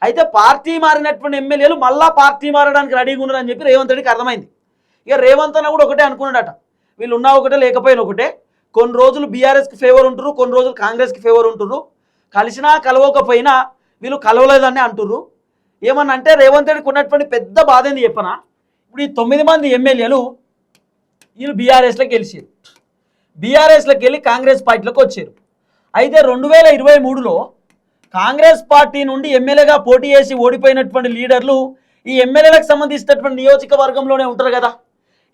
అయితే పార్టీ మారినటువంటి ఎమ్మెల్యేలు మళ్ళా పార్టీ మారడానికి రెడీగా ఉన్నారని చెప్పి రేవంత్ రెడ్డికి అర్థమైంది. ఇక రేవంత్ అన్న కూడా ఒకటే అనుకున్నాడట, వీళ్ళు ఉన్నా ఒకటే లేకపోయినా ఒకటే, కొన్ని రోజులు బీఆర్ఎస్కి ఫేవర్ ఉంటున్నారు, కొన్ని రోజులు కాంగ్రెస్కి ఫేవర్ ఉంటున్నారు, కలిసినా కలవకపోయినా వీళ్ళు కలవలేదని అంటుర్రు. ఏమన్నా అంటే రేవంత్ రెడ్డికి ఉన్నటువంటి పెద్ద బాధ ఏంది చెప్పనా, ఇప్పుడు ఈ 9 మంది ఎమ్మెల్యేలు వీళ్ళు బీఆర్ఎస్లోకి గెలిచారు, బీఆర్ఎస్లోకి వెళ్ళి కాంగ్రెస్ పార్టీలోకి వచ్చారు. అయితే 2023లో కాంగ్రెస్ పార్టీ నుండి ఎమ్మెల్యేగా పోటీ చేసి ఓడిపోయినటువంటి లీడర్లు ఈ ఎమ్మెల్యేలకు సంబంధించినటువంటి నియోజకవర్గంలోనే ఉంటారు కదా.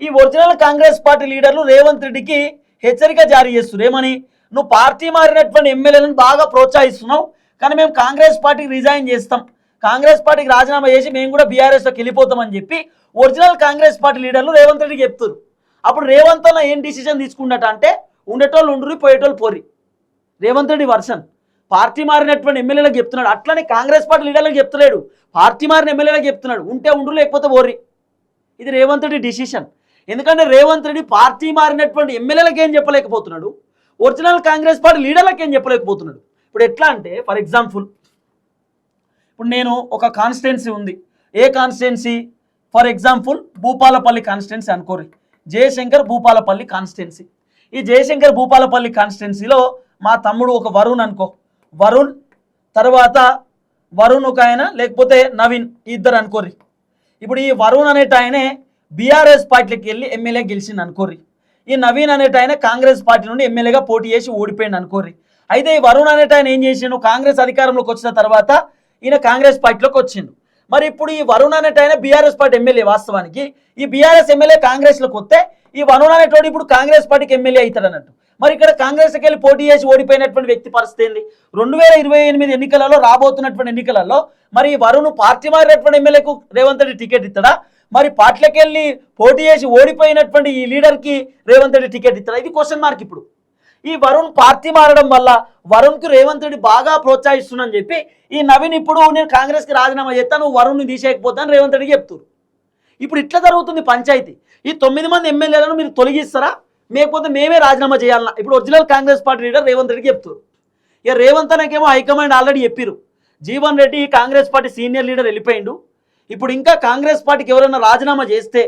ఈ ఒరిజినల్ కాంగ్రెస్ పార్టీ లీడర్లు రేవంత్ రెడ్డికి హెచ్చరిక జారీ చేస్తున్నారు. ఏమని, నువ్వు పార్టీ మారినటువంటి ఎమ్మెల్యేలను బాగా ప్రోత్సహిస్తున్నావు, కానీ మేము కాంగ్రెస్ పార్టీకి రిజైన్ చేస్తాం, కాంగ్రెస్ పార్టీకి రాజీనామా చేసి మేము కూడా బీఆర్ఎస్లోకి వెళ్ళిపోతామని చెప్పి ఒరిజినల్ కాంగ్రెస్ పార్టీ లీడర్లు రేవంత్ రెడ్డికి చెప్తారు. అప్పుడు రేవంత్ అన్న ఏం డిసిజన్ తీసుకున్నట్ట అంటే, ఉండేటోళ్ళు ఉండ్రి పోయేటోళ్ళు పోరి. రేవంత్ రెడ్డి వర్షన్ పార్టీ మారినటువంటి ఎమ్మెల్యేలకు చెప్తున్నాడు, అట్లనే కాంగ్రెస్ పార్టీ లీడర్లకు చెప్తలేడు, పార్టీ మారిన ఎమ్మెల్యేలకు చెప్తున్నాడు, ఉంటే ఉండు లేకపోతే పోర్రి. ఇది రేవంత్ రెడ్డి డిసిషన్. ఎందుకంటే రేవంత్ రెడ్డి పార్టీ మారినటువంటి ఎమ్మెల్యేలకు ఏం చెప్పలేకపోతున్నాడు, ఒరిజినల్ కాంగ్రెస్ పార్టీ లీడర్లకు ఏం చెప్పలేకపోతున్నాడు. ఇప్పుడు ఎట్లా అంటే, ఫర్ ఎగ్జాంపుల్ ఇప్పుడు నేను ఒక కాన్స్టిట్యున్సీ ఉంది, ఏ constituency, for example Bhupalpally constituency అనుకోరి, జయశంకర్ భూపాలపల్లి కాన్స్టిట్యున్సీ. ఈ జయశంకర్ భూపాలపల్లి కాన్స్టిట్యున్సీలో మా తమ్ముడు ఒక వరుణ్ అనుకో, వరుణ్ తర్వాత వరుణ్ ఒక ఆయన, లేకపోతే నవీన్, ఇద్దరు అనుకోర్రి. ఇప్పుడు ఈ వరుణ్ అనేట ఆయనే బీఆర్ఎస్ పార్టీకి వెళ్ళి ఎమ్మెల్యే గెలిచింది అనుకోర్రి, ఈ నవీన్ అనేట ఆయన కాంగ్రెస్ పార్టీ నుండి ఎమ్మెల్యేగా పోటీ చేసి ఓడిపోయింది అనుకోర్రి. అయితే ఈ వరుణ్ అనేట ఆయన ఏం చేసిండు, కాంగ్రెస్ అధికారంలోకి వచ్చిన తర్వాత ఈయన కాంగ్రెస్ పార్టీలోకి వచ్చిండు. మరి ఇప్పుడు ఈ వరుణ్ అనేట ఆయన బీఆర్ఎస్ పార్టీ ఎమ్మెల్యే, వాస్తవానికి ఈ బీఆర్ఎస్ ఎమ్మెల్యే కాంగ్రెస్లోకి వస్తే ఈ వరుణ్ అనేటోడు ఇప్పుడు కాంగ్రెస్ పార్టీకి ఎమ్మెల్యే అవుతాడు అన్నట్టు. మరి ఇక్కడ కాంగ్రెస్కి వెళ్ళి పోటీ చేసి ఓడిపోయినటువంటి వ్యక్తి పరిస్థితి ఏంది, 2028 ఎన్నికలలో రాబోతున్నటువంటి ఎన్నికలలో మరి వరుణ్ పార్టీ మారినటువంటి ఎమ్మెల్యేకు రేవంత్ రెడ్డి టికెట్ ఇస్తాడా, మరి పార్టీలకు వెళ్ళి పోటీ చేసి ఓడిపోయినటువంటి ఈ లీడర్కి రేవంత్ రెడ్డి టికెట్ ఇస్తాడా, ఇది క్వశ్చన్ మార్క్. ఇప్పుడు ఈ వరుణ్ పార్టీ మారడం వల్ల వరుణ్కు రేవంత్ రెడ్డి బాగా ప్రోత్సహిస్తున్నానని చెప్పి ఈ నవీన్ ఇప్పుడు నేను కాంగ్రెస్కి రాజీనామా చేస్తాను, నువ్వు తీసేయకపోతాను రేవంత్ రెడ్డికి చెప్తారు. ఇప్పుడు ఇట్లా జరుగుతుంది పంచాయతీ. ఈ 9 మంది ఎమ్మెల్యేలను మీరు తొలగిస్తారా, లేకపోతే మేమే రాజీనామా చేయాలన్నా, ఇప్పుడు original Congress party leader Revanth రెడ్డికి చెప్తారు. ఇక రేవంత్ అన్నకేమో హైకమాండ్ ఆల్రెడీ చెప్పారు, Jeevan Reddy Congress party senior leader వెళ్ళిపోయిండు, ఇప్పుడు ఇంకా కాంగ్రెస్ పార్టీకి ఎవరైనా రాజీనామా చేస్తే